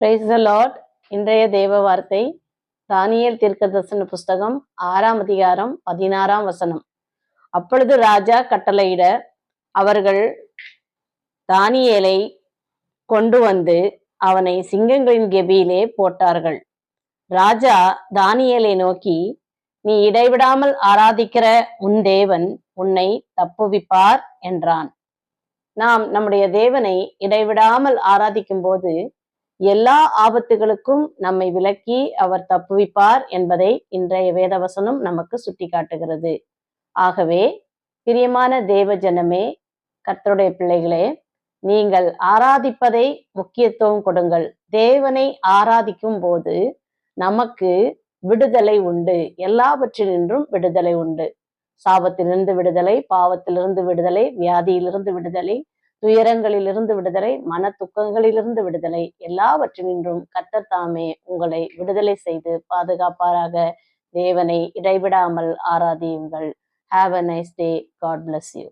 Praise the Lord. இன்றைய தேவ வார்த்தை தானியேல் தீர்க்கதரிசன புஸ்தகம் 6ஆம் அதிகாரம் 16ஆம் வசனம். அப்பொழுது ராஜா கட்டளையிட அவர்கள் தானியேலை கொண்டு வந்து அவனை சிங்கங்களின் கெபியிலே போட்டார்கள். ராஜா தானியேலை நோக்கி, நீ இடைவிடாமல் ஆராதிக்கிற உன் தேவன் உன்னை தப்புவிப்பார் என்றான். நாம் நம்முடைய தேவனை இடைவிடாமல் ஆராதிக்கும் போது எல்லா ஆபத்துகளுக்கும் நம்மை விலக்கி அவர் தப்புவிப்பார் என்பதை இன்றைய வேதவசனம் நமக்கு சுட்டி காட்டுகிறது. ஆகவே பிரியமான தேவ ஜனமே, கர்த்தருடைய பிள்ளைகளே, நீங்கள் ஆராதிப்பதை முக்கியத்துவம் கொடுங்கள். தேவனை ஆராதிக்கும் போது நமக்கு விடுதலை உண்டு. எல்லாவற்றினின்றும் விடுதலை உண்டு. சாபத்திலிருந்து விடுதலை, பாவத்திலிருந்து விடுதலை, வியாதியிலிருந்து விடுதலை, துயரங்களிலிருந்து விடுதலை, மன துக்கங்களிலிருந்து விடுதலை, எல்லாவற்றினின்றும் கர்த்தர் தாமே உங்களை விடுதலை செய்து பாதுகாப்பாராக. தேவனை இடைவிடாமல் ஆராதியுங்கள். Have a nice day. God bless you.